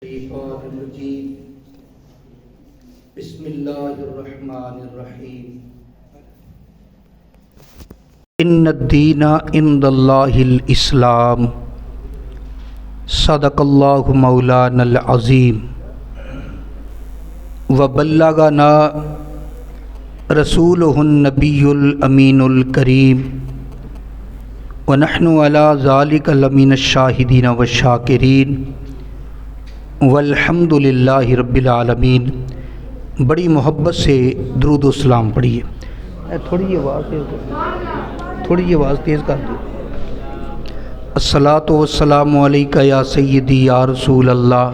الشیطان الرجیم بسم اللہ الرحمن الرحیم ان الدین عند اللہ الاسلام صدق اللہ مولانا العظیم وبلغنا رسولہ النبی الامین الکریم ونحن علی ذلک لمن الشاہدین والشاکرین والحمد للہ رب العالمین۔ بڑی محبت سے درود و سلام پڑھیے، تھوڑی آواز تیز کر دو۔ الصلاۃ والسلام علیک یا سیدی یا رسول اللہ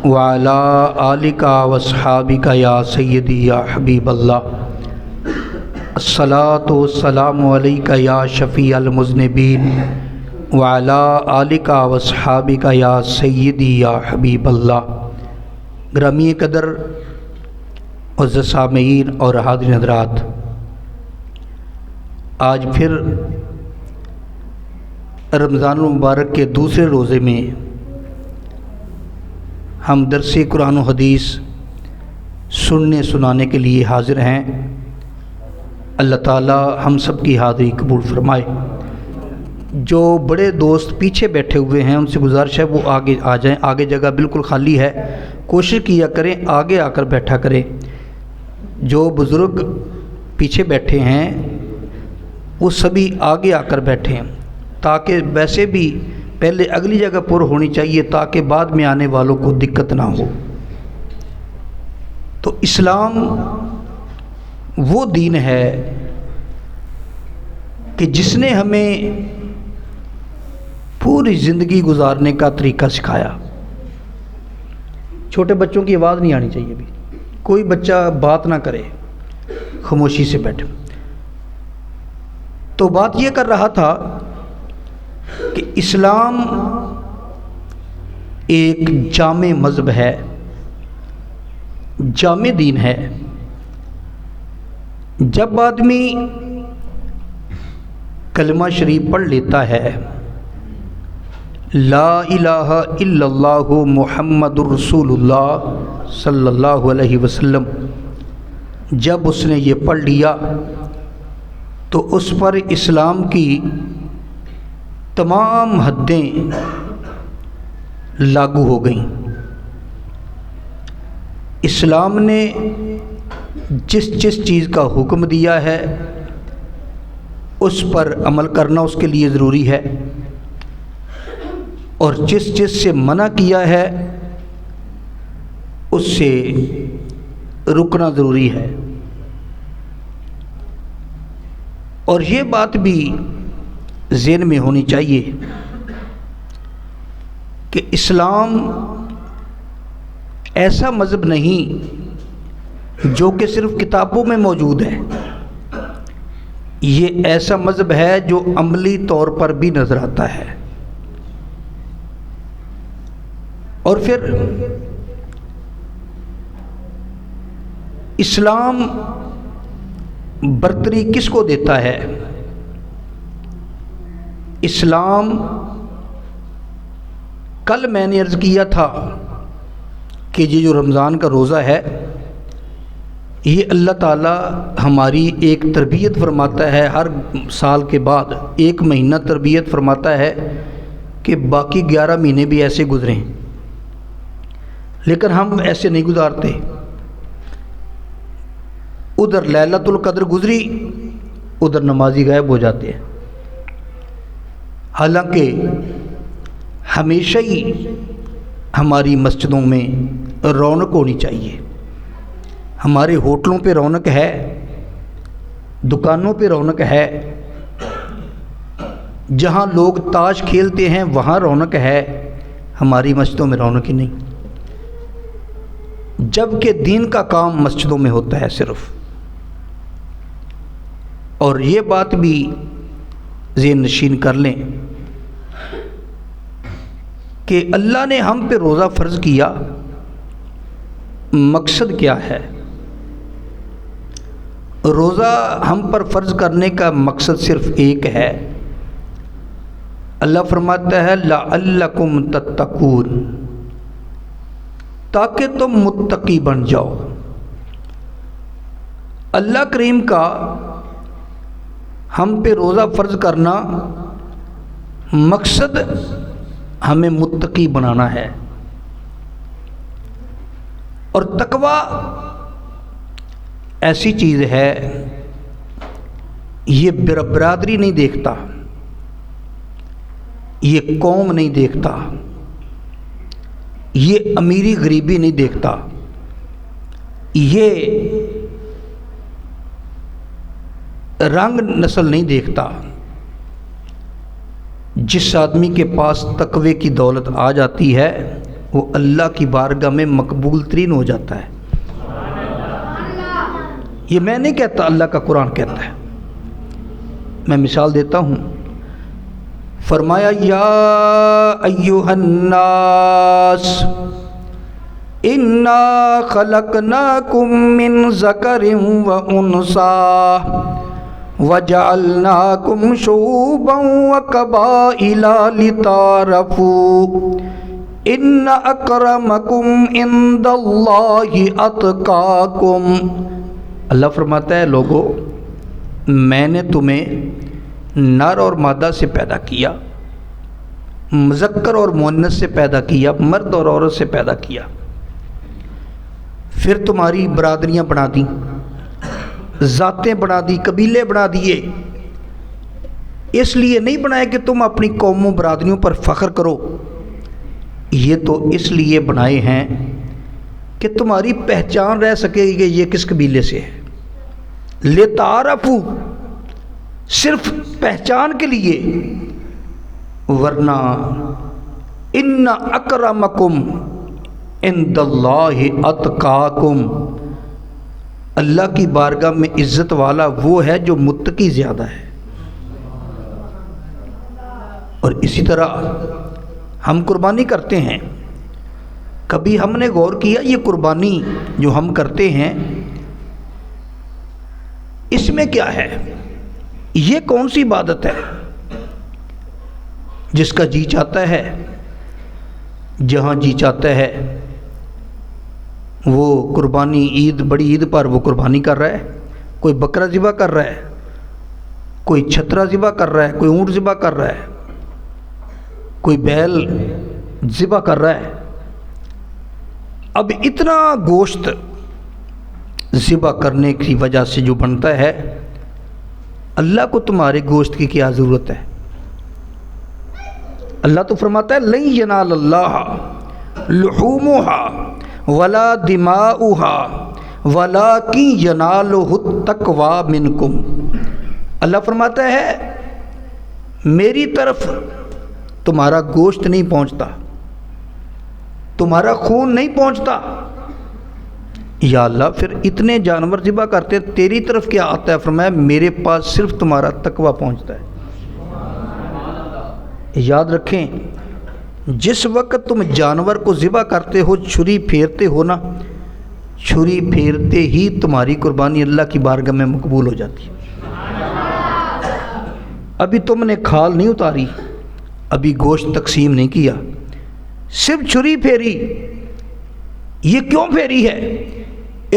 وعلی آلک واصحابک یا سیدی یا حبیب اللہ۔ الصلاۃ والسلام علیک یا شفیع المذنبین وعلی آلک واصحابک یا سیدی یا حبیب اللہ۔ گرامی قدر عزیز سامعین اور حاضرین حضرات، آج پھر رمضان المبارک کے دوسرے روزے میں ہم درس قرآن و حدیث سننے سنانے کے لیے حاضر ہیں۔ اللہ تعالی ہم سب کی حاضری قبول فرمائے۔ جو بڑے دوست پیچھے بیٹھے ہوئے ہیں ان سے گزارش ہے وہ آگے آ جائیں، آگے جگہ بالکل خالی ہے، کوشش کیا کریں آگے آ کر بیٹھا کریں۔ جو بزرگ پیچھے بیٹھے ہیں وہ سبھی آگے آ کر بیٹھیں، تاکہ ویسے بھی پہلے اگلی جگہ پر ہونی چاہیے تاکہ بعد میں آنے والوں کو دقت نہ ہو۔ تو اسلام وہ دین ہے کہ جس نے ہمیں پوری زندگی گزارنے کا طریقہ سکھایا۔ چھوٹے بچوں کی آواز نہیں آنی چاہیے، بھی کوئی بچہ بات نہ کرے، خاموشی سے بیٹھے۔ تو بات یہ کر رہا تھا کہ اسلام ایک جامع مذہب ہے، جامع دین ہے۔ جب آدمی کلمہ شریف پڑھ لیتا ہے، لا الہ الا اللہ محمد الرسول اللہ صلی اللہ علیہ وسلم، جب اس نے یہ پڑھ لیا تو اس پر اسلام کی تمام حدیں لاگو ہو گئیں۔ اسلام نے جس چیز کا حکم دیا ہے اس پر عمل کرنا اس کے لیے ضروری ہے، اور جس سے منع کیا ہے اس سے رکنا ضروری ہے۔ اور یہ بات بھی ذہن میں ہونی چاہیے کہ اسلام ایسا مذہب نہیں جو کہ صرف کتابوں میں موجود ہے، یہ ایسا مذہب ہے جو عملی طور پر بھی نظر آتا ہے۔ اور پھر اسلام برتری کس کو دیتا ہے؟ اسلام، کل میں نے عرض کیا تھا کہ یہ جو رمضان کا روزہ ہے یہ اللہ تعالی ہماری ایک تربیت فرماتا ہے، ہر سال کے بعد ایک مہینہ تربیت فرماتا ہے کہ باقی 11 مہینے بھی ایسے گزریں، لیکن ہم ایسے نہیں گزارتے۔ ادھر لیلۃ القدر گزری، ادھر نمازی غائب ہو جاتے ہیں۔ حالانکہ ہمیشہ ہی ہماری مسجدوں میں رونق ہونی چاہیے، ہمارے ہوٹلوں پہ رونق ہے، دکانوں پہ رونق ہے، جہاں لوگ تاش کھیلتے ہیں وہاں رونق ہے، ہماری مسجدوں میں رونق ہی نہیں، جبکہ دین کا کام مسجدوں میں ہوتا ہے صرف۔ اور یہ بات بھی ذہن نشین کر لیں کہ اللہ نے ہم پہ روزہ فرض کیا، مقصد کیا ہے؟ روزہ ہم پر فرض کرنے کا مقصد صرف ایک ہے۔ اللہ فرماتا ہے لعلکم تتقون، تاکہ تم متقی بن جاؤ۔ اللہ کریم کا ہم پہ روزہ فرض کرنا مقصد ہمیں متقی بنانا ہے، اور تقوی ایسی چیز ہے، یہ برادری نہیں دیکھتا، یہ قوم نہیں دیکھتا، یہ امیری غریبی نہیں دیکھتا، یہ رنگ نسل نہیں دیکھتا۔ جس آدمی کے پاس تقوی کی دولت آ جاتی ہے وہ اللہ کی بارگاہ میں مقبول ترین ہو جاتا ہے۔ یہ میں نہیں کہتا، اللہ کا قرآن کہتا ہے۔ میں مثال دیتا ہوں، فرمایا یا ایھا الناس انا خلقناکم من ذکر و انثی وجعلناکم شعوبا وقبائل لتعارفوا ان اکرمکم عند اللہ اتقاکم۔ اللہ فرماتا ہے لوگو، میں نے تمہیں نر اور مادہ سے پیدا کیا، مذکر اور مؤنث سے پیدا کیا، مرد اور عورت سے پیدا کیا، پھر تمہاری برادریاں بنا دیں، ذاتیں بنا دی، قبیلے بنا دیے۔ اس لیے نہیں بنائے کہ تم اپنی قوموں برادریوں پر فخر کرو، یہ تو اس لیے بنائے ہیں کہ تمہاری پہچان رہ سکے کہ یہ کس قبیلے سے ہے، لتعارفوا، صرف پہچان کے لیے، ورنہ ان اکرمکم عند اللہ اتقاکم، اللہ کی بارگاہ میں عزت والا وہ ہے جو متقی زیادہ ہے۔ اور اسی طرح ہم قربانی کرتے ہیں، کبھی ہم نے غور کیا یہ قربانی جو ہم کرتے ہیں اس میں کیا ہے؟ یہ کون سی عبادت ہے؟ جس کا جی چاہتا ہے، جہاں جی چاہتا ہے وہ قربانی، عید، بڑی عید پر وہ قربانی کر رہا ہے، کوئی بکرا ذبح کر رہا ہے، کوئی چھترا ذبح کر رہا ہے، کوئی اونٹ ذبح کر رہا ہے، کوئی بیل ذبح کر رہا ہے۔ اب اتنا گوشت ذبح کرنے کی وجہ سے جو بنتا ہے، اللہ کو تمہارے گوشت کی کیا ضرورت ہے؟ اللہ تو فرماتا ہے لن ینال اللہ لحومها ولا دماؤها ولکن ینالہ التقوی منکم۔ اللہ فرماتا ہے میری طرف تمہارا گوشت نہیں پہنچتا، تمہارا خون نہیں پہنچتا۔ یا اللہ پھر اتنے جانور ذبح کرتے ہیں، تیری طرف کیا آتا ہے؟ فرمایا میرے پاس صرف تمہارا تقوی پہنچتا ہے۔ یاد رکھیں، جس وقت تم جانور کو ذبح کرتے ہو، چھری پھیرتے ہو نا، چھری پھیرتے ہی تمہاری قربانی اللہ کی بارگاہ میں مقبول ہو جاتی ہے۔ ابھی تم نے کھال نہیں اتاری، ابھی گوشت تقسیم نہیں کیا، صرف چھری پھیری۔ یہ کیوں پھیری ہے؟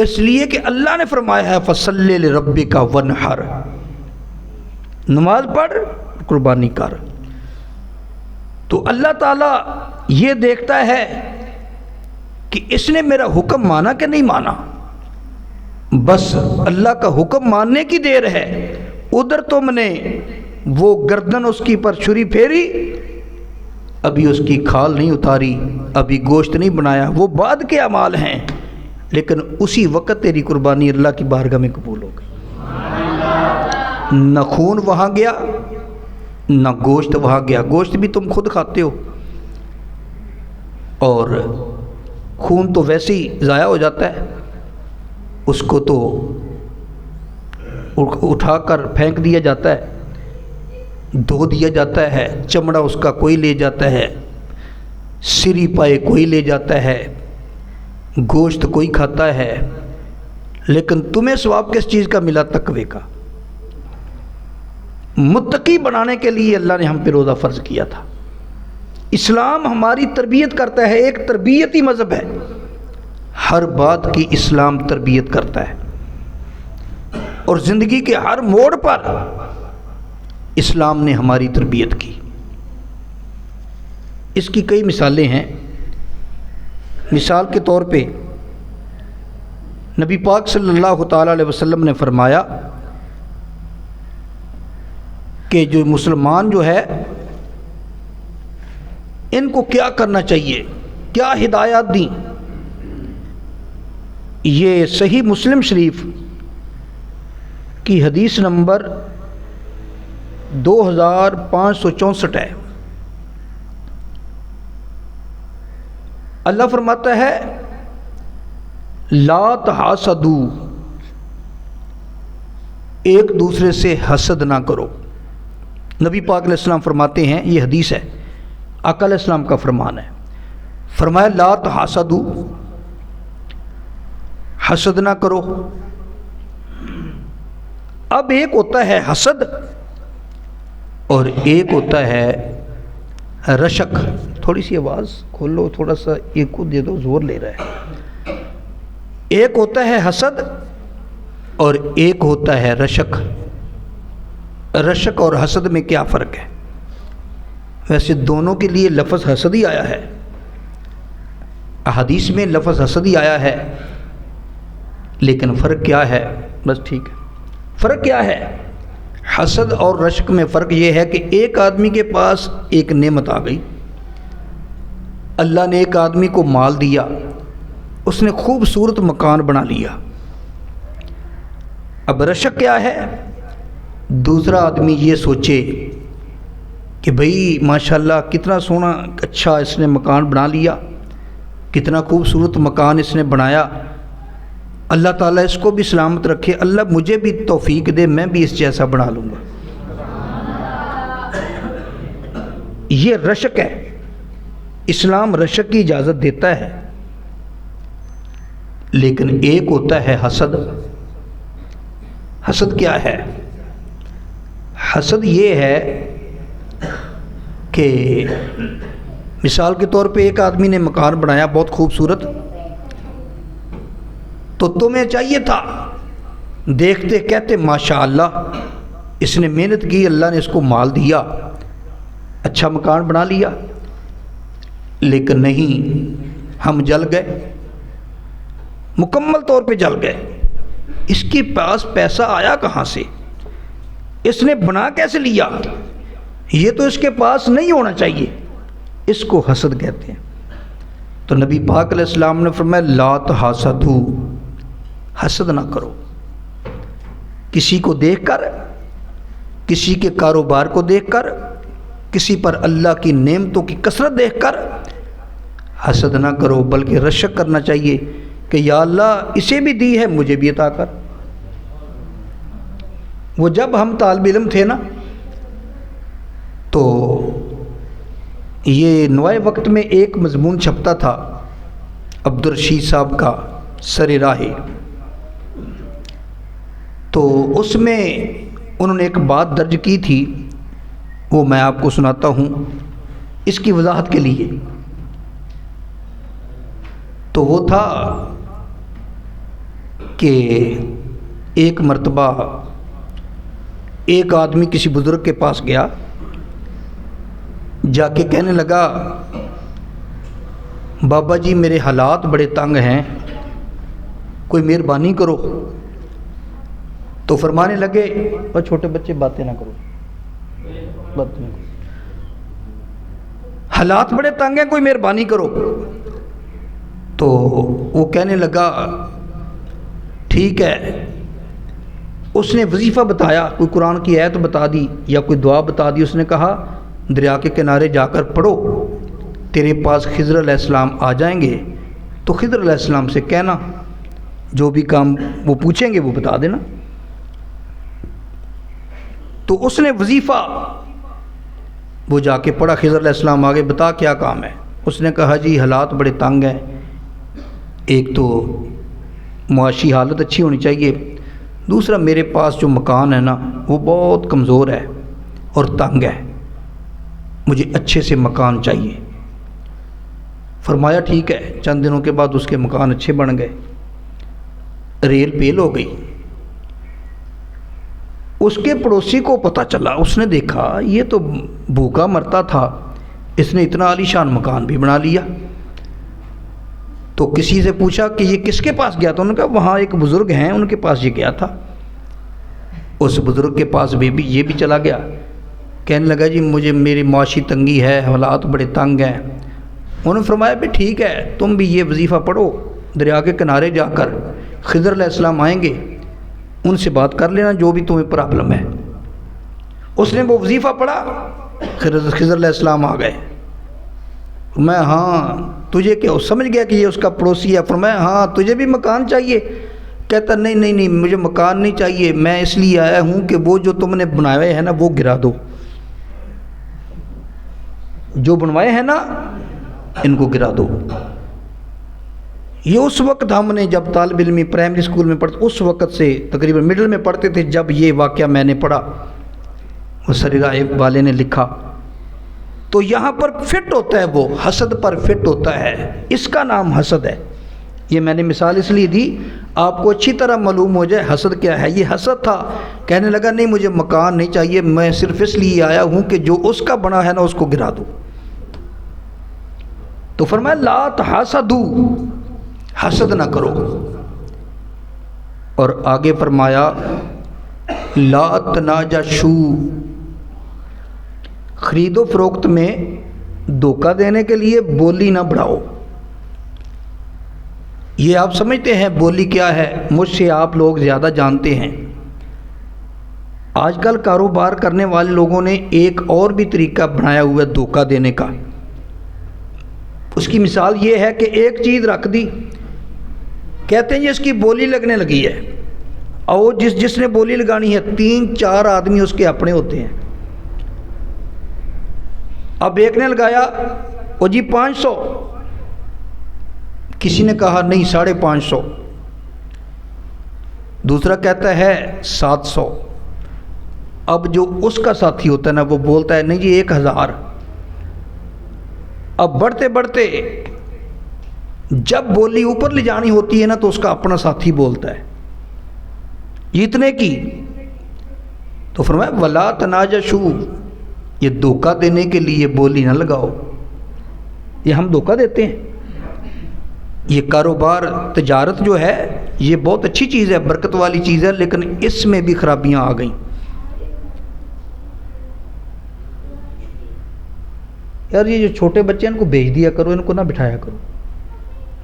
اس لیے کہ اللہ نے فرمایا ہے فَصَلِّ لِرَبِّكَ وَانْحَرْ، نماز پڑھ، قربانی کر۔ تو اللہ تعالیٰ یہ دیکھتا ہے کہ اس نے میرا حکم مانا کہ نہیں مانا۔ بس اللہ کا حکم ماننے کی دیر ہے، ادھر تم نے وہ گردن اس کی پر چھری پھیری، ابھی اس کی کھال نہیں اتاری، ابھی گوشت نہیں بنایا، وہ بعد کے اعمال ہیں، لیکن اسی وقت تیری قربانی اللہ کی بارگاہ میں قبول ہو گئی۔ نہ خون وہاں گیا، نہ گوشت وہاں گیا۔ گوشت بھی تم خود کھاتے ہو، اور خون تو ویسے ہی ضائع ہو جاتا ہے، اس کو تو اٹھا کر پھینک دیا جاتا ہے، دھو دیا جاتا ہے، چمڑا اس کا کوئی لے جاتا ہے، سری پائے کوئی لے جاتا ہے، گوشت کوئی کھاتا ہے، لیکن تمہیں ثواب کس چیز کا ملا؟ تقوی کا۔ متقی بنانے کے لیے اللہ نے ہم پہ روزہ فرض کیا تھا۔ اسلام ہماری تربیت کرتا ہے، ایک تربیتی مذہب ہے، ہر بات کی اسلام تربیت کرتا ہے، اور زندگی کے ہر موڑ پر اسلام نے ہماری تربیت کی۔ اس کی کئی مثالیں ہیں۔ مثال کے طور پہ نبی پاک صلی اللہ تعالیٰ علیہ وسلم نے فرمایا کہ جو مسلمان جو ہے ان کو کیا کرنا چاہیے، کیا ہدایات دیں۔ یہ صحیح مسلم شریف کی حدیث نمبر 2564 ہے۔ اللہ فرماتا ہے لا تحاسدوا، ایک دوسرے سے حسد نہ کرو۔ نبی پاک علیہ السلام فرماتے ہیں، یہ حدیث ہے، آقا علیہ السلام کا فرمان ہے، فرمایا لا تحاسدوا، حسد نہ کرو۔ اب ایک ہوتا ہے حسد اور ایک ہوتا ہے رشک۔ تھوڑی سی آواز کھولو، تھوڑا سا ایک کو دے دو، زور لے رہا ہے۔ ایک ہوتا ہے حسد اور ایک ہوتا ہے رشک۔ رشک اور حسد میں کیا فرق ہے؟ ویسے دونوں کے لیے لفظ حسد ہی آیا ہے، احادیث میں لفظ حسد ہی آیا ہے، لیکن فرق کیا ہے؟ بس ٹھیک ہے، فرق کیا ہے؟ حسد اور رشک میں فرق یہ ہے کہ ایک آدمی کے پاس ایک نعمت آ گئی، اللہ نے ایک آدمی کو مال دیا، اس نے خوبصورت مکان بنا لیا۔ اب رشک کیا ہے؟ دوسرا آدمی یہ سوچے کہ بھئی ماشاءاللہ کتنا سونا اچھا اس نے مکان بنا لیا، کتنا خوبصورت مکان اس نے بنایا، اللہ تعالیٰ اس کو بھی سلامت رکھے، اللہ مجھے بھی توفیق دے، میں بھی اس جیسا بنا لوں گا۔ یہ رشک ہے۔ اسلام رشک کی اجازت دیتا ہے، لیکن ایک ہوتا ہے حسد۔ حسد کیا ہے؟ حسد یہ ہے کہ مثال کے طور پہ ایک آدمی نے مکان بنایا بہت خوبصورت، تو تمہیں چاہیے تھا دیکھتے کہتے ماشاءاللہ اس نے محنت کی، اللہ نے اس کو مال دیا، اچھا مکان بنا لیا، لیکن نہیں، ہم جل گئے، مکمل طور پہ جل گئے۔ اس کے پاس پیسہ آیا کہاں سے؟ اس نے بنا کیسے لیا؟ یہ تو اس کے پاس نہیں ہونا چاہیے۔ اس کو حسد کہتے ہیں۔ تو نبی پاک علیہ السلام نے فرمایا لا تحاسدوا، حسد نہ کرو۔ کسی کو دیکھ کر، کسی کے کاروبار کو دیکھ کر، کسی پر اللہ کی نعمتوں کی کثرت دیکھ کر حسد نہ کرو، بلکہ رشک کرنا چاہیے کہ یا اللہ اسے بھی دی ہے، مجھے بھی عطا کر۔ وہ جب ہم طالب علم تھے نا، تو یہ نوائے وقت میں ایک مضمون چھپتا تھا عبدالرشید صاحب کا سر راہ، تو اس میں انہوں نے ایک بات درج کی تھی، وہ میں آپ کو سناتا ہوں اس کی وضاحت کے لیے۔ تو وہ تھا کہ ایک مرتبہ ایک آدمی کسی بزرگ کے پاس گیا، جا کے کہنے لگا بابا جی میرے حالات بڑے تنگ ہیں، کوئی مہربانی کرو۔ تو فرمانے لگے اور چھوٹے بچے باتیں نہ کرو، باتیں نہ کرو، حالات بڑے تنگ ہیں، کوئی مہربانی کرو۔ تو وہ کہنے لگا ٹھیک ہے۔ اس نے وظیفہ بتایا، کوئی قرآن کی آیت بتا دی یا کوئی دعا بتا دی۔ اس نے کہا دریا کے کنارے جا کر پڑھو، تیرے پاس خضر علیہ السلام آ جائیں گے، تو خضر علیہ السلام سے کہنا جو بھی کام وہ پوچھیں گے وہ بتا دینا۔ تو اس نے وظیفہ وہ جا کے پڑھا، خضر علیہ السلام آگے بتا کیا کام ہے۔ اس نے کہا جی حالات بڑے تنگ ہیں، ایک تو معاشی حالت اچھی ہونی چاہیے، دوسرا میرے پاس جو مکان ہے نا وہ بہت کمزور ہے اور تنگ ہے، مجھے اچھے سے مکان چاہیے۔ فرمایا ٹھیک ہے۔ چند دنوں کے بعد اس کے مکان اچھے بن گئے، ریل پیل ہو گئی۔ اس کے پڑوسی کو پتہ چلا، اس نے دیکھا یہ تو بھوکا مرتا تھا، اس نے اتنا عالی شان مکان بھی بنا لیا۔ تو کسی سے پوچھا کہ یہ کس کے پاس گیا تھا؟ انہوں نے کہا وہاں ایک بزرگ ہیں ان کے پاس یہ گیا تھا۔ اس بزرگ کے پاس بھی یہ بھی چلا گیا، کہنے لگا جی مجھے میری معاشی تنگی ہے، حالات بڑے تنگ ہیں۔ انہوں نے فرمایا بھی ٹھیک ہے، تم بھی یہ وظیفہ پڑھو، دریا کے کنارے جا کر خضر علیہ السلام آئیں گے، ان سے بات کر لینا جو بھی تمہیں پرابلم ہے۔ اس نے وہ وظیفہ پڑھا، خضر علیہ السلام آ گئے۔ میں ہاں تجھے کیا؟ سمجھ گیا کہ یہ اس کا پڑوسی ہے۔ فرمایا ہاں تجھے بھی مکان چاہیے؟ کہتا نہیں نہیں نہیں مجھے مکان نہیں چاہیے، میں اس لیے آیا ہوں کہ وہ جو تم نے بنائے ہیں نا وہ گرا دو، جو بنوائے ہیں نا ان کو گرا دو۔ یہ اس وقت ہم نے جب طالب علمی پرائمری اسکول میں پڑھتے، اس وقت سے تقریباً مڈل میں پڑھتے تھے جب یہ واقعہ میں نے پڑھا، وہ سریرہ والے نے لکھا۔ تو یہاں پر فٹ ہوتا ہے، وہ حسد پر فٹ ہوتا ہے، اس کا نام حسد ہے۔ یہ میں نے مثال اس لیے دی آپ کو اچھی طرح معلوم ہو جائے حسد کیا ہے۔ یہ حسد تھا، کہنے لگا نہیں مجھے مکان نہیں چاہیے، میں صرف اس لیے آیا ہوں کہ جو اس کا بنا ہے نا اس کو گرا دو۔ تو فرمایا لا تحاسدوا، حسد نہ کرو۔ اور آگے فرمایا لا تناجشوا، خرید و فروخت میں دھوکہ دینے کے لیے بولی نہ بڑھاؤ۔ یہ آپ سمجھتے ہیں بولی کیا ہے؟ مجھ سے آپ لوگ زیادہ جانتے ہیں۔ آج کل کاروبار کرنے والے لوگوں نے ایک اور بھی طریقہ بنایا ہوا ہے دھوکہ دینے کا۔ اس کی مثال یہ ہے کہ ایک چیز رکھ دی، کہتے ہیں یہ اس کی بولی لگنے لگی ہے، اور جس نے بولی لگانی ہے 3-4 آدمی اس کے اپنے ہوتے ہیں۔ اب ایک نے لگایا وہ جی 500، کسی نے کہا نہیں 550، دوسرا کہتا ہے 700۔ اب جو اس کا ساتھی ہوتا ہے نا وہ بولتا ہے نہیں جی 1000۔ اب بڑھتے بڑھتے جب بولی اوپر لے جانی ہوتی ہے نا تو اس کا اپنا ساتھی بولتا ہے یہ اتنے کی۔ تو فرمایا ولا تناجشوا، یہ دھوکہ دینے کے لیے بولی نہ لگاؤ۔ یہ ہم دھوکہ دیتے ہیں۔ یہ کاروبار تجارت جو ہے یہ بہت اچھی چیز ہے، برکت والی چیز ہے، لیکن اس میں بھی خرابیاں آ گئیں۔ یار یہ جو چھوٹے بچے ہیں ان کو بھیج دیا کرو، ان کو نہ بٹھایا کرو،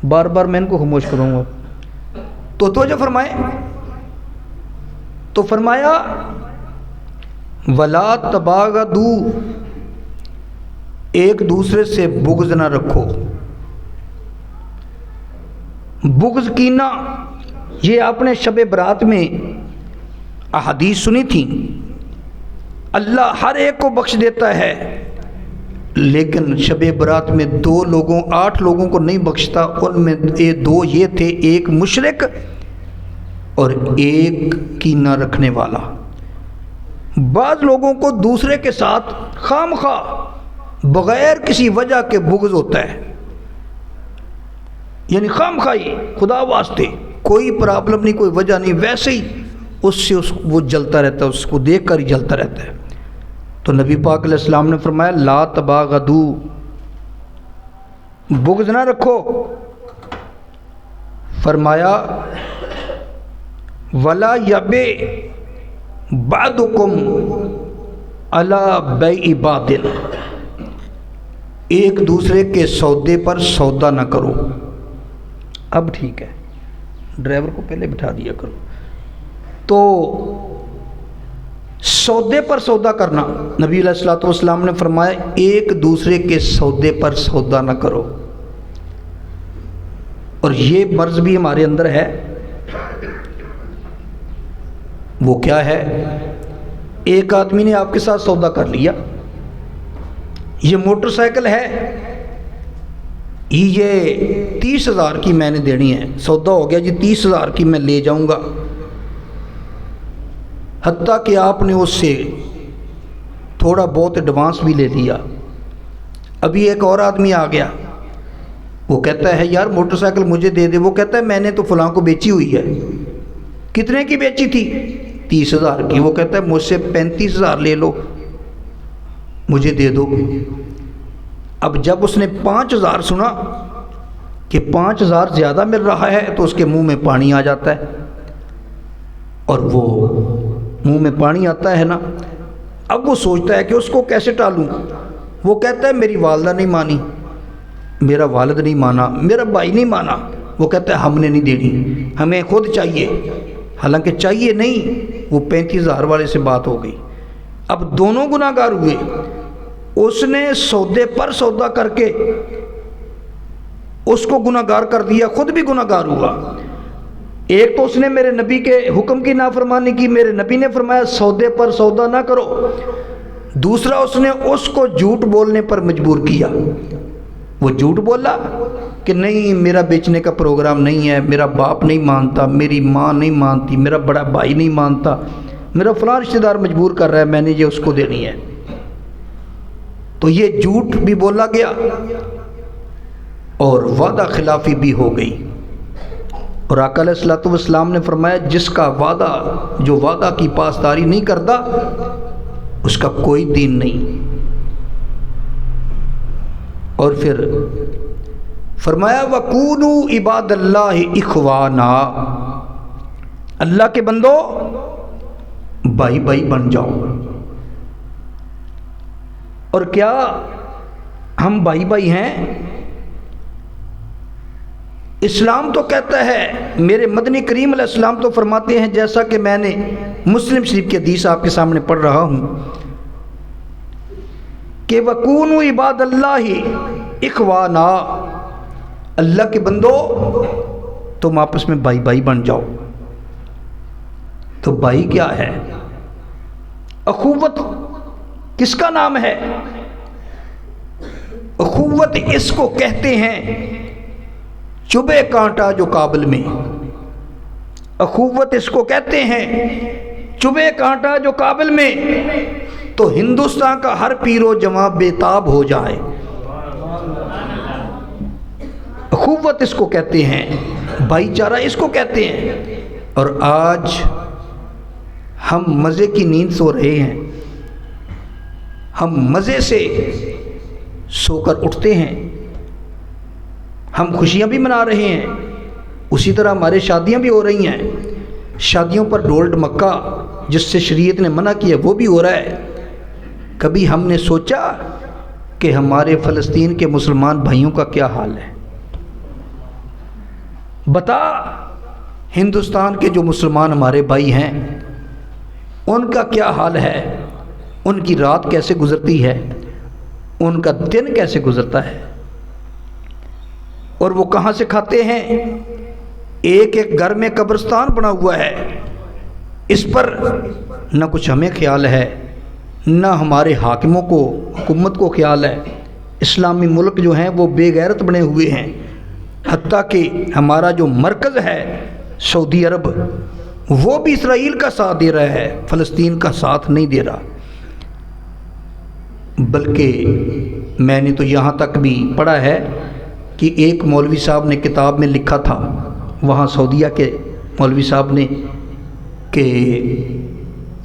بار بار میں ان کو خاموش کروں گا۔ تو توجہ فرمائے، تو فرمایا ولا تباغضوا، ایک دوسرے سے بغض نہ رکھو۔ بغض کینہ، یہ آپ نے شب برات میں احادیث سنی تھی، اللہ ہر ایک کو بخش دیتا ہے، لیکن شب برات میں 8 لوگوں کو نہیں بخشتا۔ ان میں 2 یہ تھے، ایک مشرک اور ایک کینہ رکھنے والا۔ بعض لوگوں کو دوسرے کے ساتھ خام خواہ بغیر کسی وجہ کے بغض ہوتا ہے، یعنی خام خواہی، خدا واسطے کوئی پرابلم نہیں، کوئی وجہ نہیں، ویسے ہی اس سے وہ جلتا رہتا ہے، اس کو دیکھ کر ہی جلتا رہتا ہے۔ تو نبی پاک علیہ السلام نے فرمایا لا تباغضوا، بغض نہ رکھو۔ فرمایا ولا یبع بعضکم علی بیع بعض، ایک دوسرے کے سودے پر سودا نہ کرو۔ اب ٹھیک ہے، ڈرائیور کو پہلے بٹھا دیا کرو۔ تو سودے پر سودا کرنا، نبی علیہ الصلوۃ والسلام نے فرمایا ایک دوسرے کے سودے پر سودا نہ کرو۔ اور یہ مرض بھی ہمارے اندر ہے۔ وہ کیا ہے؟ ایک آدمی نے آپ کے ساتھ سودا کر لیا، یہ موٹر سائیکل ہے، یہ 30,000 کی میں نے دینی ہے، سودا ہو گیا جی 30,000 کی میں لے جاؤں گا، حتیٰ کہ آپ نے اس سے تھوڑا بہت ایڈوانس بھی لے لیا۔ ابھی ایک اور آدمی آ گیا، وہ کہتا ہے یار موٹر سائیکل مجھے دے دے. وہ کہتا ہے میں نے تو فلاں کو بیچی ہوئی ہے. کتنے کی بیچی تھی؟ 30,000 کی. وہ کہتا ہے مجھ سے 35,000 لے لو, مجھے دے دو. اب جب اس نے 5,000 سنا کہ 5,000 زیادہ مل رہا ہے تو اس کے منہ میں پانی آ جاتا ہے. اور وہ منہ میں پانی آتا ہے نا, اب وہ سوچتا ہے کہ اس کو کیسے ٹالوں. وہ کہتا ہے میری والدہ نہیں مانی, میرا والد نہیں مانا, میرا بھائی نہیں مانا. وہ کہتا ہے ہم نے نہیں دینی, ہمیں خود چاہیے. حالانکہ چاہیے نہیں, وہ 35,000 والے سے بات ہو گئی. اب دونوں گناہ گار ہوئے. اس نے سودے پر سودا کر کے اس کو گناہ گار کر دیا, خود بھی گناہ گار ہوا. ایک تو اس نے میرے نبی کے حکم کی نافرمانی کی, میرے نبی نے فرمایا سودے پر سودا نہ کرو. دوسرا اس نے اس کو جھوٹ بولنے پر مجبور کیا. وہ جھوٹ بولا کہ نہیں میرا بیچنے کا پروگرام نہیں ہے, میرا باپ نہیں مانتا, میری ماں نہیں مانتی, میرا بڑا بھائی نہیں مانتا, میرا فلاں رشتہ دار مجبور کر رہا ہے, میں نے یہ اس کو دینی ہے. تو یہ جھوٹ بھی بولا گیا اور وعدہ خلافی بھی ہو گئی. اور آقا علیہ الصلوۃ والسلام نے فرمایا جس کا وعدہ, جو وعدہ کی پاسداری نہیں کرتا اس کا کوئی دین نہیں. اور پھر فرمایا وَكُونُوا عِبَادَ اللَّهِ إِخْوَانًا, اللہ کے بندو بھائی بھائی بن جاؤ. اور کیا ہم بھائی بھائی ہیں؟ اسلام تو کہتا ہے, میرے مدنی کریم علیہ السلام تو فرماتے ہیں, جیسا کہ میں نے مسلم شریف کی حدیث آپ کے سامنے پڑھ رہا ہوں کہ وَكُونُوا عِبَادَ اللَّهِ إِخْوَانًا, اللہ کے بندو تم آپس میں بھائی بھائی بن جاؤ. تو بھائی کیا ہے؟ اخوت کس کا نام ہے؟ اخوت اس کو کہتے ہیں چبھے کانٹا جو کابل میں. اخوت اس کو کہتے ہیں چبھے کانٹا جو کابل میں, تو ہندوستان کا ہر پیر و جوان بے تاب ہو جائے. اخوت اس کو کہتے ہیں, بھائی چارہ اس کو کہتے ہیں. اور آج ہم مزے کی نیند سو رہے ہیں, ہم مزے سے سو کر اٹھتے ہیں, ہم خوشیاں بھی منا رہے ہیں, اسی طرح ہمارے شادیاں بھی ہو رہی ہیں. شادیوں پر ڈھول ڈمکا جس سے شریعت نے منع کیا وہ بھی ہو رہا ہے. کبھی ہم نے سوچا کہ ہمارے فلسطین کے مسلمان بھائیوں کا کیا حال ہے؟ بتا, ہندوستان کے جو مسلمان ہمارے بھائی ہیں ان کا کیا حال ہے؟ ان کی رات کیسے گزرتی ہے, ان کا دن کیسے گزرتا ہے, اور وہ کہاں سے کھاتے ہیں؟ ایک ایک گھر میں قبرستان بنا ہوا ہے. اس پر نہ کچھ ہمیں خیال ہے, نہ ہمارے حاکموں کو, حکومت کو خیال ہے. اسلامی ملک جو ہیں وہ بے غیرت بنے ہوئے ہیں. حتیٰ کہ ہمارا جو مرکز ہے سعودی عرب, وہ بھی اسرائیل کا ساتھ دے رہا ہے, فلسطین کا ساتھ نہیں دے رہا. بلکہ میں نے تو یہاں تک بھی پڑھا ہے کہ ایک مولوی صاحب نے کتاب میں لکھا تھا, وہاں سعودیہ کے مولوی صاحب نے, کہ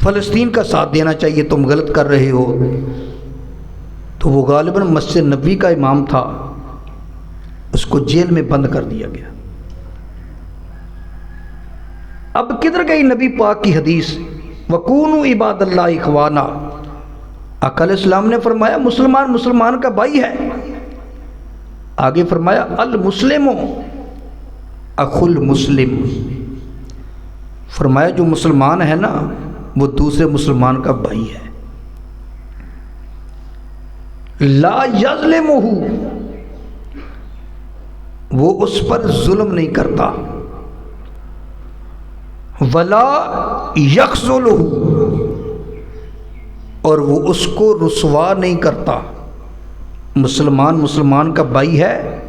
فلسطین کا ساتھ دینا چاہیے, تم غلط کر رہے ہو. تو وہ غالباً مسجد نبوی کا امام تھا, اس کو جیل میں بند کر دیا گیا. اب کدھر گئی نبی پاک کی حدیث وَكُونُوا عِبَادَ اللَّهِ إِخْوَانًا؟ آقا علیہ السلام نے فرمایا مسلمان مسلمان کا بھائی ہے. آگے فرمایا المسلم اخو المسلم, فرمایا جو مسلمان ہے نا وہ دوسرے مسلمان کا بھائی ہے. لا یظلمہ, وہ اس پر ظلم نہیں کرتا. ولا یخذلہ, اور وہ اس کو رسوا نہیں کرتا. مسلمان مسلمان کا بھائی ہے.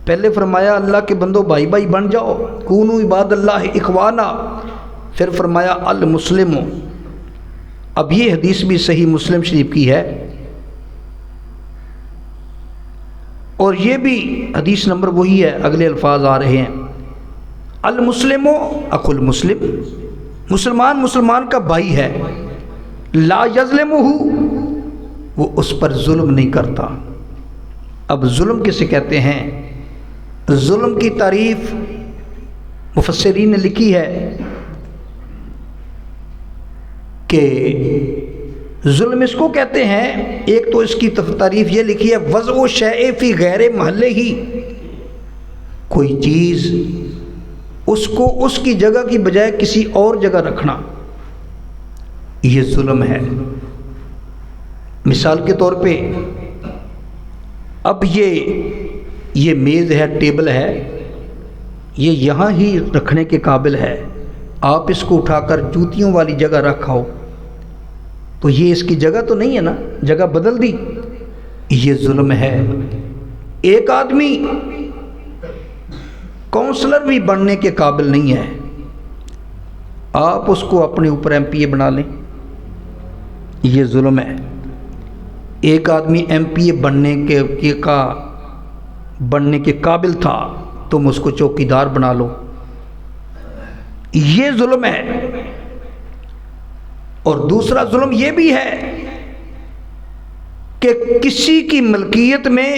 پہلے فرمایا اللہ کے بندو بھائی بھائی بن جاؤ, کونوا عباد اللہ اخوانا, پھر فرمایا المسلم. اب یہ حدیث بھی صحیح مسلم شریف کی ہے اور یہ بھی حدیث نمبر وہی ہے، اگلے الفاظ آ رہے ہیں، المسلم اخو المسلم، مسلمان مسلمان کا بھائی ہے، لا یظلمہ، وہ اس پر ظلم نہیں کرتا۔ اب ظلم کسے کہتے ہیں؟ ظلم کی تعریف مفسرین نے لکھی ہے کہ ظلم اس کو کہتے ہیں، ایک تو اس کی تعریف یہ لکھی ہے، وضع شیء فی غیر محلہ ہی، کوئی چیز اس کو اس کی جگہ کی بجائے کسی اور جگہ رکھنا، یہ ظلم ہے۔ مثال کے طور پہ اب یہ میز ہے، ٹیبل ہے، یہ یہاں ہی رکھنے کے قابل ہے، آپ اس کو اٹھا کر جوتیوں والی جگہ رکھاؤ تو یہ اس کی جگہ تو نہیں ہے نا، جگہ بدل دی، یہ ظلم ہے۔ ایک آدمی کونسلر بھی بننے کے قابل نہیں ہے، آپ اس کو اپنے اوپر ایم پی اے بنا لیں، یہ ظلم ہے۔ ایک آدمی ایم پی اے بننے کے قابل تھا، تم اس کو چوکیدار بنا لو، یہ ظلم ہے۔ اور دوسرا ظلم یہ بھی ہے کہ کسی کی ملکیت میں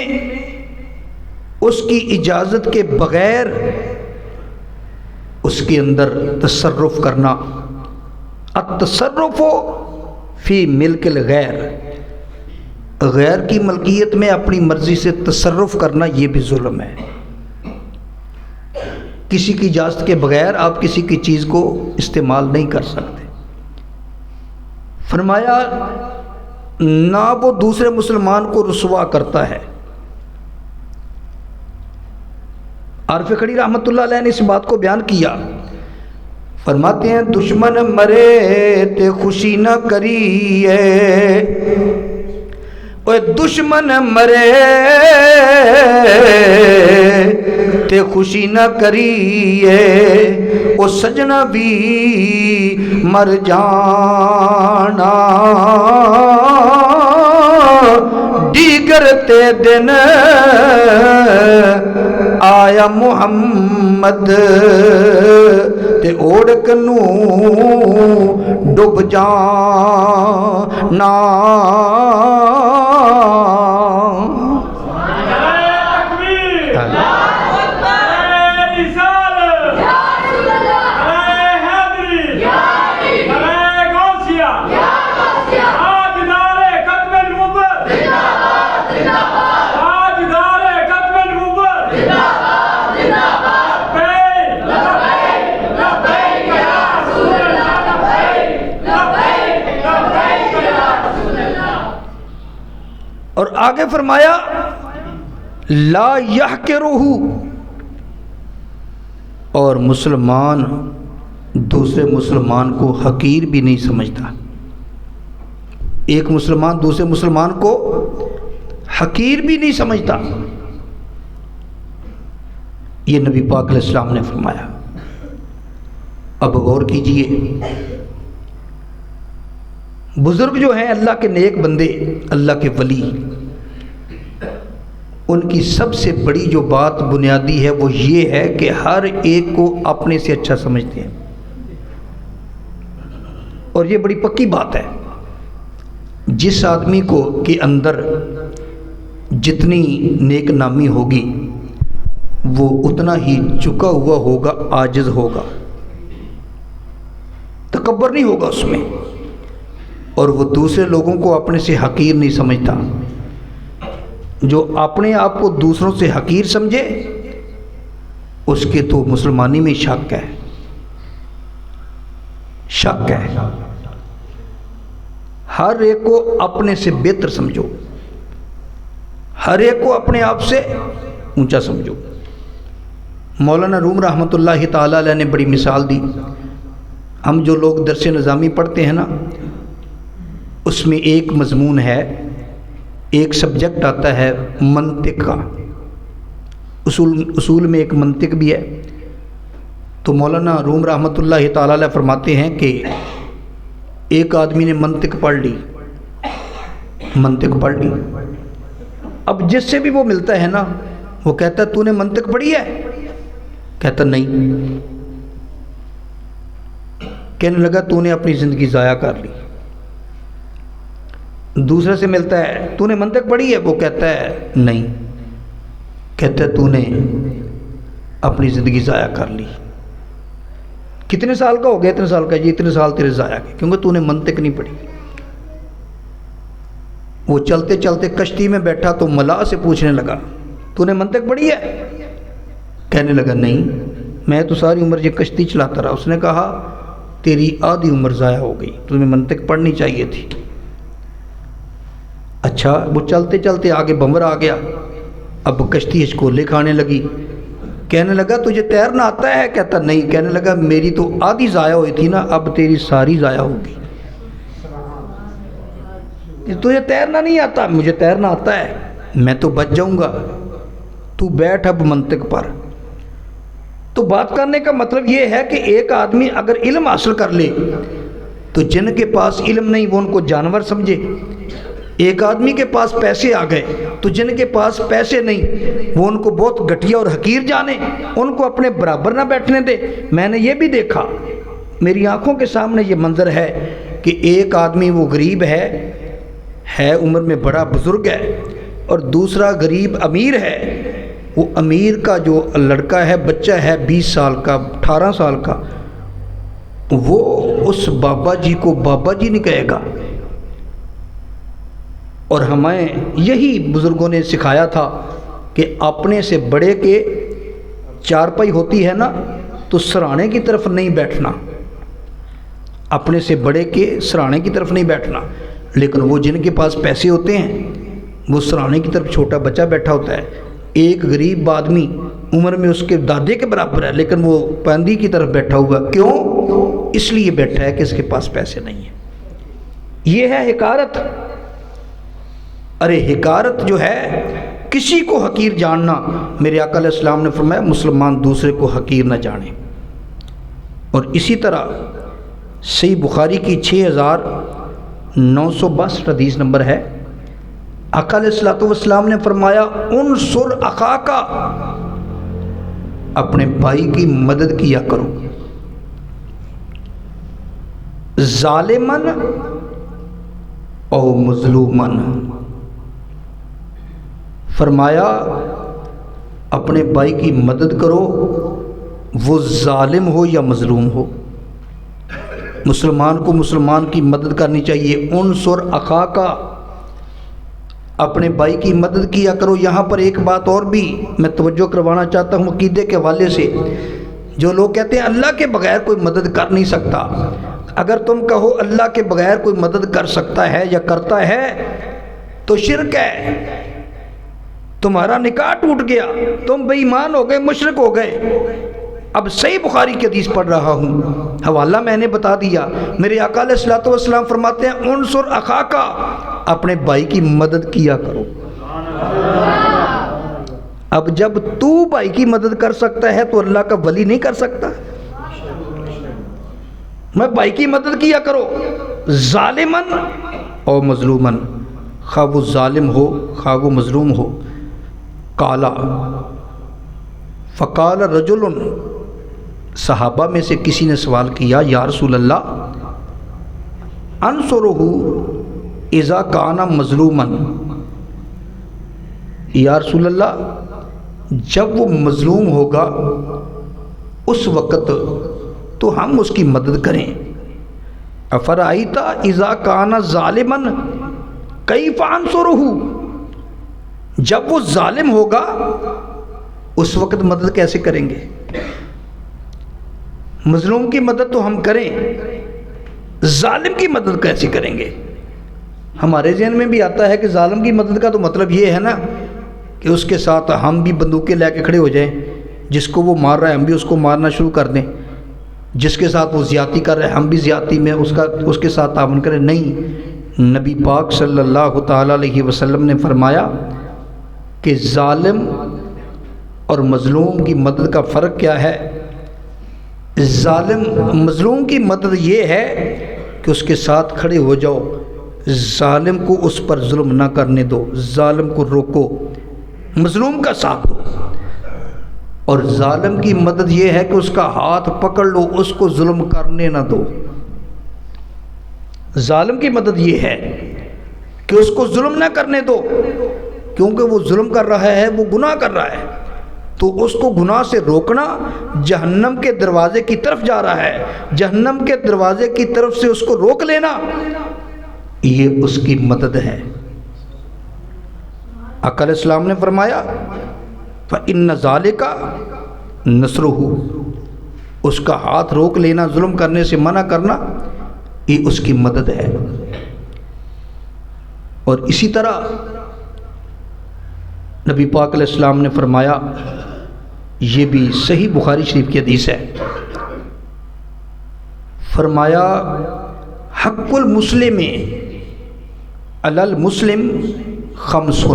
اس کی اجازت کے بغیر اس کے اندر تصرف کرنا، التصرف فی ملک الغیر، غیر کی ملکیت میں اپنی مرضی سے تصرف کرنا، یہ بھی ظلم ہے۔ کسی کی اجازت کے بغیر آپ کسی کی چیز کو استعمال نہیں کر سکتے۔ فرمایا نہ وہ دوسرے مسلمان کو رسوا کرتا ہے۔ عارف کھڑی رحمۃ اللہ علیہ نے اس بات کو بیان کیا، فرماتے ہیں دشمن مرے تے خوشی نہ کریے، اوے دشمن مرے تے خوشی نہ کریے، او سجنا بھی مر جانا، دیگر تے دن آیا محمد تے اوڑک نو ڈب جانا۔ اور آگے فرمایا لا یحقرہ، اور مسلمان دوسرے مسلمان کو حقیر بھی نہیں سمجھتا۔ ایک مسلمان دوسرے مسلمان کو حقیر بھی نہیں سمجھتا، یہ نبی پاک علیہ السلام نے فرمایا۔ اب غور کیجئے، بزرگ جو ہیں اللہ کے نیک بندے، اللہ کے ولی، ان کی سب سے بڑی جو بات بنیادی ہے وہ یہ ہے کہ ہر ایک کو اپنے سے اچھا سمجھتے ہیں، اور یہ بڑی پکی بات ہے۔ جس آدمی کو کے اندر جتنی نیک نامی ہوگی وہ اتنا ہی جھکا ہوا ہوگا، عاجز ہوگا، تکبر نہیں ہوگا اس میں، اور وہ دوسرے لوگوں کو اپنے سے حقیر نہیں سمجھتا۔ جو اپنے آپ کو دوسروں سے حقیر سمجھے اس کے تو مسلمانی میں شک ہے، شک ہے۔ ہر ایک کو اپنے سے بہتر سمجھو، ہر ایک کو اپنے آپ سے اونچا سمجھو۔ مولانا روم رحمۃ اللہ تعالی علیہ نے بڑی مثال دی۔ ہم جو لوگ درس نظامی پڑھتے ہیں نا، اس میں ایک مضمون ہے، ایک سبجیکٹ آتا ہے منطق کا، اصول میں ایک منطق بھی ہے۔ تو مولانا روم رحمۃ اللہ تعالی علیہ فرماتے ہیں کہ ایک آدمی نے منطق پڑھ لی، اب جس سے بھی وہ ملتا ہے نا وہ کہتا ہے تو نے منطق پڑھی ہے؟ کہتا نہیں۔ کہنے لگا تو نے اپنی زندگی ضائع کر لی۔ دوسرے سے ملتا ہے تو نے منطق پڑھی ہے؟ وہ کہتا ہے نہیں۔ کہتا ہے تو نے اپنی زندگی ضائع کر لی۔ کتنے سال کا ہو گیا؟ اتنے سال کا۔ جی اتنے سال تیرے ضائع گئے کیونکہ تو نے منطق نہیں پڑھی۔ وہ چلتے چلتے کشتی میں بیٹھا تو ملاح سے پوچھنے لگا تو نے منطق پڑھی ہے؟ کہنے لگا نہیں، میں تو ساری عمر یہ کشتی چلاتا رہا۔ اس نے کہا تیری آدھی عمر ضائع ہو گئی، تمہیں منطق پڑھنی چاہیے تھی۔ اچھا، وہ چلتے چلتے آگے بمر آ گیا، اب کشتی ہچکولے کھانے لگی۔ کہنے لگا تجھے تیرنا آتا ہے؟ کہتا نہیں۔ کہنے لگا میری تو آدھی ضائع ہوئی تھی نا، اب تیری ساری ضائع ہوگی۔ تجھے تیرنا نہیں آتا؟ مجھے تیرنا آتا ہے، میں تو بچ جاؤں گا، تو بیٹھ اب منطق پر۔ تو بات کرنے کا مطلب یہ ہے کہ ایک آدمی اگر علم حاصل کر لے تو جن کے پاس علم نہیں وہ ان کو جانور سمجھے۔ ایک آدمی کے پاس پیسے آ گئے تو جن کے پاس پیسے نہیں وہ ان کو بہت گھٹیا اور حقیر جانے، ان کو اپنے برابر نہ بیٹھنے دے۔ میں نے یہ بھی دیکھا، میری آنکھوں کے سامنے یہ منظر ہے کہ ایک آدمی وہ غریب ہے عمر میں بڑا بزرگ ہے، اور دوسرا غریب امیر ہے۔ وہ امیر کا جو لڑکا ہے، بچہ ہے 20 سال کا 18 سال کا، وہ اس بابا جی کو بابا جی نہیں کہے گا۔ اور ہمیں یہی بزرگوں نے سکھایا تھا کہ اپنے سے بڑے کے چارپائی ہوتی ہے نا تو سرانے کی طرف نہیں بیٹھنا، اپنے سے بڑے کے سرانے کی طرف نہیں بیٹھنا۔ لیکن وہ جن کے پاس پیسے ہوتے ہیں وہ سرانے کی طرف چھوٹا بچہ بیٹھا ہوتا ہے۔ ایک غریب آدمی عمر میں اس کے دادے کے برابر ہے لیکن وہ پاندی کی طرف بیٹھا ہوا، کیوں؟ اس لیے بیٹھا ہے کہ اس کے پاس پیسے نہیں ہیں۔ یہ ہے حقارت۔ ارے حقارت جو ہے کسی کو حقیر جاننا، میرے آقا علیہ السلام نے فرمایا مسلمان دوسرے کو حقیر نہ جانے۔ اور اسی طرح صحیح بخاری کی 6962 حدیث نمبر ہے، آقا علیہ السلام نے فرمایا انصر اخاک، اپنے بھائی کی مدد کیا کرو، ظالمن او مظلومن۔ فرمایا اپنے بھائی کی مدد کرو، وہ ظالم ہو یا مظلوم ہو۔ مسلمان کو مسلمان کی مدد کرنی چاہیے۔ انصر اخاک، اپنے بھائی کی مدد کیا کرو۔ یہاں پر ایک بات اور بھی میں توجہ کروانا چاہتا ہوں عقیدے کے حوالے سے۔ جو لوگ کہتے ہیں اللہ کے بغیر کوئی مدد کر نہیں سکتا، اگر تم کہو اللہ کے بغیر کوئی مدد کر سکتا ہے یا کرتا ہے تو شرک ہے، تمہارا نکاح ٹوٹ گیا، تم بے ایمان ہو گئے، مشرک ہو گئے۔ اب صحیح بخاری کی حدیث پڑھ رہا ہوں، حوالہ میں نے بتا دیا۔ میرے آقا علیہ السلام فرماتے ہیں انصر اخاک، اپنے بھائی کی مدد کیا کرو۔ اب جب تو بھائی کی مدد کر سکتا ہے تو اللہ کا ولی نہیں کر سکتا؟ میں بھائی کی مدد کیا کرو، ظالمن اور مظلومن، خواہ وہ ظالم ہو خواہ وہ مظلوم ہو۔ قالا، فقال رجل، صحابہ میں سے کسی نے سوال کیا یا رسول اللہ انصرہ اذا کان مظلوما، یا رسول اللہ جب وہ مظلوم ہوگا اس وقت تو ہم اس کی مدد کریں۔ افرأیت اذا کان ظالما کیف انصرہ، جب وہ ظالم ہوگا اس وقت مدد کیسے کریں گے؟ مظلوم کی مدد تو ہم کریں، ظالم کی مدد کیسے کریں گے؟ ہمارے ذہن میں بھی آتا ہے کہ ظالم کی مدد کا تو مطلب یہ ہے نا کہ اس کے ساتھ ہم بھی بندوقیں لے کے کھڑے ہو جائیں، جس کو وہ مار رہا ہے ہم بھی اس کو مارنا شروع کر دیں، جس کے ساتھ وہ زیادتی کر رہا ہے ہم بھی زیادتی میں اس کے ساتھ تعاون کریں۔ نہیں، نبی پاک صلی اللہ تعالیٰ علیہ وسلم نے فرمایا کہ ظالم اور مظلوم کی مدد کا فرق کیا ہے؟ مظلوم کی مدد یہ ہے کہ اس کے ساتھ کھڑے ہو جاؤ، ظالم کو اس پر ظلم نہ کرنے دو، ظالم کو روکو، مظلوم کا ساتھ دو، اور ظالم کی مدد یہ ہے کہ اس کا ہاتھ پکڑ لو، اس کو ظلم کرنے نہ دو۔ ظالم کی مدد یہ ہے کہ اس کو ظلم نہ کرنے دو، کیونکہ وہ ظلم کر رہا ہے، وہ گناہ کر رہا ہے، تو اس کو گناہ سے روکنا، جہنم کے دروازے کی طرف جا رہا ہے، جہنم کے دروازے کی طرف سے اس کو روک لینا، یہ اس کی مدد ہے۔ آقا علیہ السلام نے فرمایا فَإِنَّ ذَلِكَ نَصْرُهُ، اس کا ہاتھ روک لینا، ظلم کرنے سے منع کرنا، یہ اس کی مدد ہے۔ اور اسی طرح نبی پاک علیہ السلام نے فرمایا، یہ بھی صحیح بخاری شریف کی حدیث ہے، فرمایا حق المسلم علی المسلم خمس،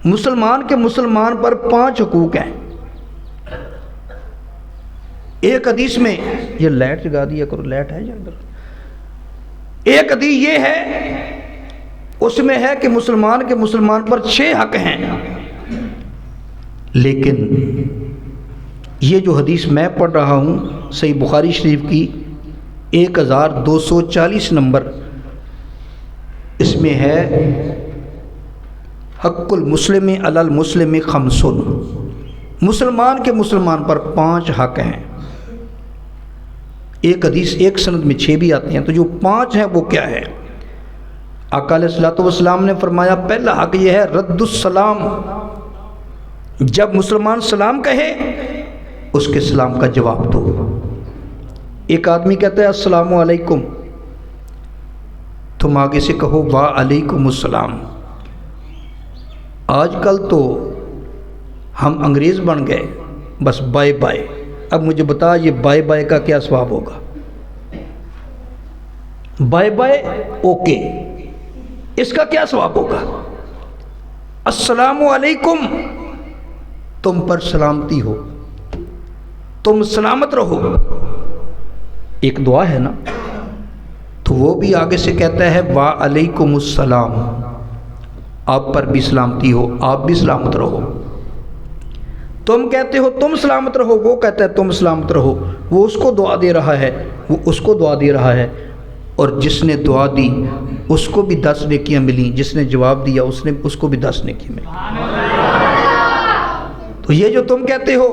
مسلمان کے مسلمان پر 5 حقوق ہیں۔ ایک حدیث میں، یہ لائٹ جگا دیا کرو، لائٹ ہے ادھر، ایک حدیث یہ ہے، اس میں ہے کہ مسلمان کے مسلمان پر 6 حق ہیں، لیکن یہ جو حدیث میں پڑھ رہا ہوں صحیح بخاری شریف کی 1240 نمبر، اس میں ہے حق المسلم علی المسلم خمس، مسلمان کے مسلمان پر 5 حق ہیں۔ ایک حدیث ایک سند میں 6 بھی آتے ہیں، تو جو 5 ہیں وہ کیا ہے؟ آقا علیہ الصلوۃ والسلام نے فرمایا پہلا حق یہ ہے رد السلام، جب مسلمان سلام کہے اس کے سلام کا جواب دو۔ ایک آدمی کہتا ہے السلام علیکم، تم آگے سے کہو وعلیکم السلام۔ آج کل تو ہم انگریز بن گئے، بس بائے بائے۔ اب مجھے بتا یہ بائے بائے کا کیا ثواب ہوگا؟ بائے بائے اوکے، اس کا کیا ثواب ہوگا؟ السلام علیکم، تم پر سلامتی ہو، تم سلامت رہو، ایک دعا ہے نا، تو وہ بھی آگے سے کہتا ہے وعلیکم السلام، آپ پر بھی سلامتی ہو، آپ بھی سلامت رہو۔ تم کہتے ہو تم سلامت رہو، وہ کہتا ہے تم سلامت رہو، وہ اس کو دعا دے رہا ہے، وہ اس کو دعا دے رہا ہے، اور جس نے دعا دی اس کو بھی 10 نیکیاں ملیں، جس نے جواب دیا اس کو بھی 10 نیکیاں ملیں۔ تو یہ جو تم کہتے ہو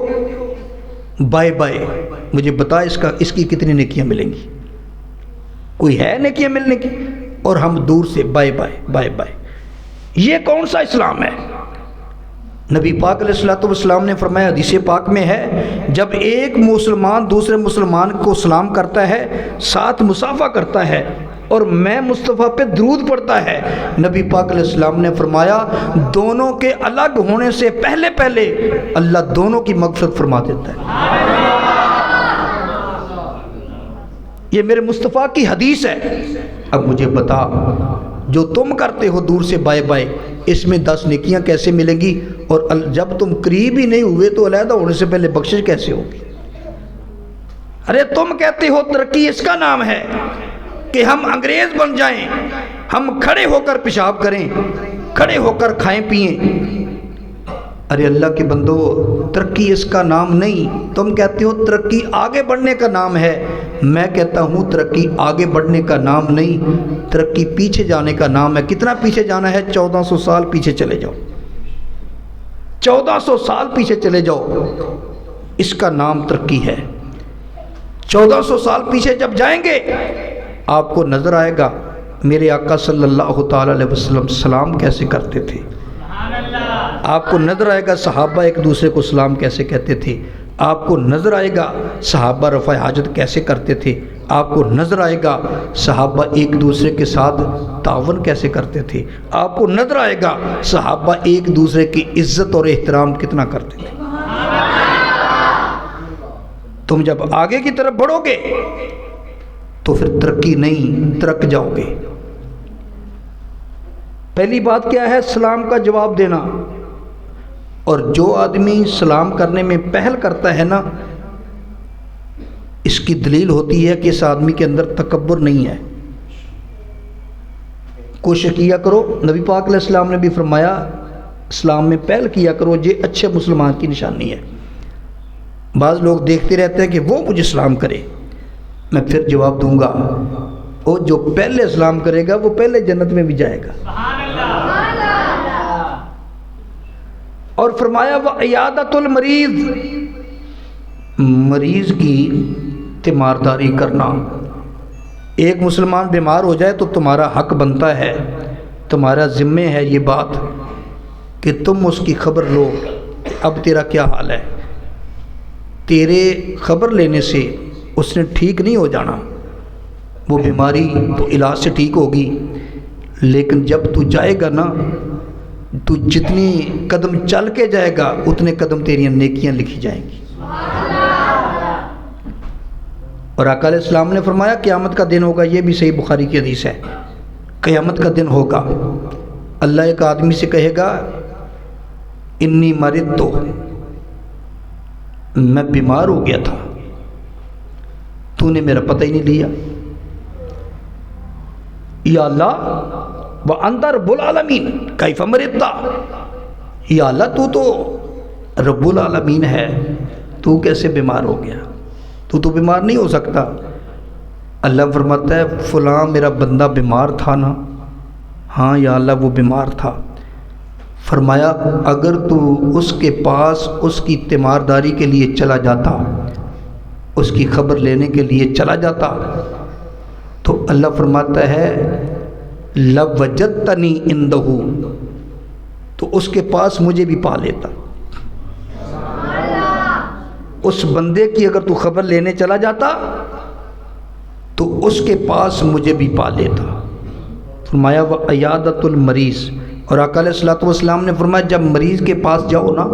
بائے بائے، مجھے بتا اس کی کتنی نیکیاں ملیں گی؟ کوئی ہے نیکیاں ملنے کی؟ اور ہم دور سے بائے بائے بائے بائے، یہ کون سا اسلام ہے؟ نبی پاک علیہ الصلوۃ والسلام نے فرمایا، حدیث پاک میں ہے، جب ایک مسلمان دوسرے مسلمان کو سلام کرتا ہے، ساتھ مصافحہ کرتا ہے، اور میں مصطفیٰ پہ درود پڑھتا ہے، نبی پاک علیہ السلام نے فرمایا دونوں کے الگ ہونے سے پہلے پہلے اللہ دونوں کی مغفرت فرما دیتا ہے۔ یہ میرے مصطفیٰ کی حدیث ہے۔ اب مجھے بتا، جو تم کرتے ہو دور سے بائے بائے، اس میں 10 نیکیاں کیسے ملیں گی؟ اور جب تم قریب ہی نہیں ہوئے تو علیحدہ ہونے سے پہلے بخشش کیسے ہوگی؟ ارے تم کہتے ہو ترقی اس کا نام ہے کہ ہم انگریز بن جائیں، ہم کھڑے ہو کر پیشاب کریں، کھڑے ہو کر کھائیں پئیں۔ ارے اللہ کے بندو، ترقی اس کا نام نہیں۔ تم کہتے ہو ترقی آگے بڑھنے کا نام ہے، میں کہتا ہوں ترقی آگے بڑھنے کا نام نہیں، ترقی پیچھے جانے کا نام ہے۔ کتنا پیچھے جانا ہے؟ 1400 سال پیچھے چلے جاؤ، 1400 سال پیچھے چلے جاؤ، اس کا نام ترقی ہے۔ 1400 سال پیچھے جب جائیں گے، آپ کو نظر آئے گا میرے آقا صلی اللہ تعالی علیہ وسلم سلام کیسے کرتے تھے، آپ کو نظر آئے گا صحابہ ایک دوسرے کو سلام کیسے کہتے تھے، آپ کو نظر آئے گا صحابہ رفع حاجت کیسے کرتے تھے، آپ کو نظر آئے گا صحابہ ایک دوسرے کے ساتھ تعاون کیسے کرتے تھے، آپ کو نظر آئے گا صحابہ ایک دوسرے کی عزت اور احترام کتنا کرتے تھے۔ تم جب آگے کی طرف بڑھو گے تو پھر ترقی نہیں، ترک جاؤ گے۔ پہلی بات کیا ہے؟ سلام کا جواب دینا۔ اور جو آدمی سلام کرنے میں پہل کرتا ہے نا، اس کی دلیل ہوتی ہے کہ اس آدمی کے اندر تکبر نہیں ہے، کوشش کیا کرو. نبی پاک علیہ السلام نے بھی فرمایا اسلام میں پہل کیا کرو، یہ اچھے مسلمان کی نشانی ہے. بعض لوگ دیکھتے رہتے ہیں کہ وہ مجھے اسلام کرے. میں پھر جواب دوں گا، وہ جو پہلے اسلام کرے گا وہ پہلے جنت میں بھی جائے گا. اور فرمایا وعیادۃ المریض، مریض کی تیمارداری کرنا. ایک مسلمان بیمار ہو جائے تو تمہارا حق بنتا ہے، تمہارا ذمہ ہے یہ بات کہ تم اس کی خبر لو. اب تیرا کیا حال ہے؟ تیرے خبر لینے سے اس نے ٹھیک نہیں ہو جانا. وہ بیماری تو علاج سے ٹھیک ہوگی، لیکن جب تو جائے گا نا، تو جتنی قدم چل کے جائے گا اتنے قدم تیری نیکیاں لکھی جائیں گی. اور آقا علیہ السلام نے فرمایا قیامت کا دن ہوگا، یہ بھی صحیح بخاری کی حدیث ہے. قیامت کا دن ہوگا، اللہ ایک آدمی سے کہے گا انی مرضت، میں بیمار ہو گیا تھا، تو نے میرا پتہ ہی نہیں لیا. یا اللہ وانت رب العالمین کیف مرضت، یا اللہ تو رب العالمین ہے، تو کیسے بیمار ہو گیا؟ تو بیمار نہیں ہو سکتا. اللہ فرماتا ہے فلاں میرا بندہ بیمار تھا نا. ہاں یا اللہ وہ بیمار تھا. فرمایا اگر تو اس کے پاس اس کی تیمارداری کے لیے چلا جاتا، اس کی خبر لینے کے لیے چلا جاتا، تو اللہ فرماتا ہے لوجدتنی عندہ، تو اس کے پاس مجھے بھی پا لیتا. اس بندے کی اگر تو خبر لینے چلا جاتا تو اس کے پاس مجھے بھی پا لیتا. فرمایا وعیادۃ المریض. اور آقا علیہ الصلوۃ والسلام نے فرمایا جب مریض کے پاس جاؤ نا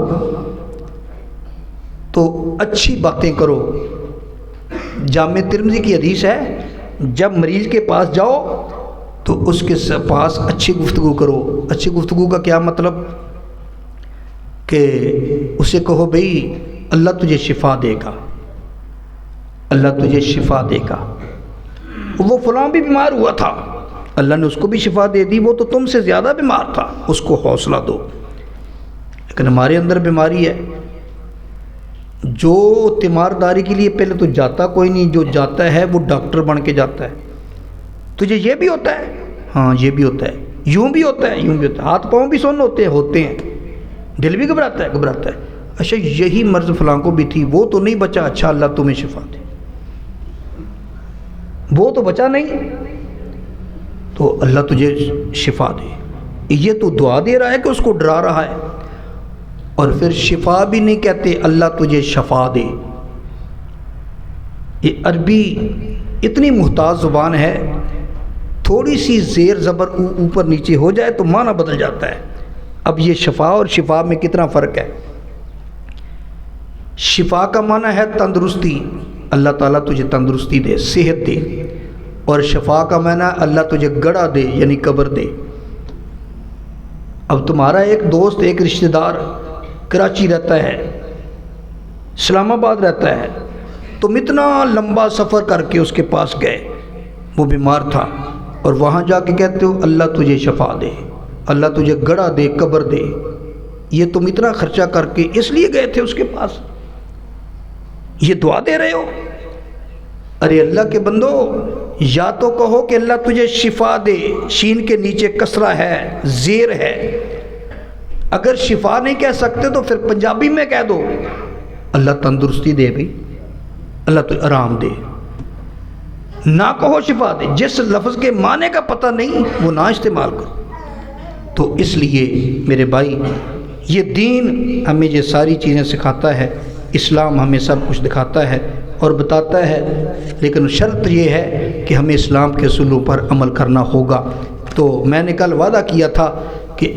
تو اچھی باتیں کرو. جامع ترمذی کی حدیث ہے جب مریض کے پاس جاؤ تو اس کے پاس اچھی گفتگو کرو. اچھی گفتگو کا کیا مطلب؟ کہ اسے کہو بھئی اللہ تجھے شفا دے گا، اللہ تجھے شفا دے گا. وہ فلاں بھی بیمار ہوا تھا، اللہ نے اس کو بھی شفا دے دی، وہ تو تم سے زیادہ بیمار تھا، اس کو حوصلہ دو. لیکن ہمارے اندر بیماری ہے، جو تیمارداری کے لیے پہلے تو جاتا کوئی نہیں، جو جاتا ہے وہ ڈاکٹر بن کے جاتا ہے. تجھے یہ بھی ہوتا ہے؟ ہاں یہ بھی ہوتا ہے، یوں بھی ہوتا ہے، یوں بھی ہوتا ہے، ہاتھ پاؤں بھی سن ہوتے ہیں، دل بھی گھبراتا ہے. اچھا یہی مرض فلاں کو بھی تھی، وہ تو نہیں بچا، اچھا اللہ تمہیں شفا دے. وہ تو بچا نہیں تو اللہ تجھے شفا دے. یہ تو دعا دے رہا ہے کہ اس کو ڈرا رہا ہے. اور پھر شفا بھی نہیں کہتے، اللہ تجھے شفا دے. یہ عربی اتنی محتاط زبان ہے، تھوڑی سی زیر زبر اوپر نیچے ہو جائے تو معنی بدل جاتا ہے. اب یہ شفا اور شفا میں کتنا فرق ہے. شفا کا معنی ہے تندرستی، اللہ تعالیٰ تجھے تندرستی دے، صحت دے. اور شفا کا معنی اللہ تجھے گڑا دے، یعنی قبر دے. اب تمہارا ایک دوست، ایک رشتہ دار کراچی رہتا ہے، اسلام آباد رہتا ہے، تم اتنا لمبا سفر کر کے اس کے پاس گئے، وہ بیمار تھا، اور وہاں جا کے کہتے ہو اللہ تجھے شفا دے، اللہ تجھے گڑا دے، قبر دے. یہ تم اتنا خرچہ کر کے اس لیے گئے تھے اس کے پاس، یہ دعا دے رہے ہو؟ ارے اللہ کے بندو، یا تو کہو کہ اللہ تجھے شفا دے، شین کے نیچے کسرہ ہے، زیر ہے. اگر شفا نہیں کہہ سکتے تو پھر پنجابی میں کہہ دو اللہ تندرستی دے بھئی، اللہ تجھے آرام دے. نہ کہو شفا دے، جس لفظ کے معنی کا پتہ نہیں وہ نہ استعمال کرو. تو اس لیے میرے بھائی یہ دین ہمیں یہ ساری چیزیں سکھاتا ہے، اسلام ہمیں سب کچھ دکھاتا ہے اور بتاتا ہے، لیکن شرط یہ ہے کہ ہمیں اسلام کے اصولوں پر عمل کرنا ہوگا. تو میں نے کل وعدہ کیا تھا کہ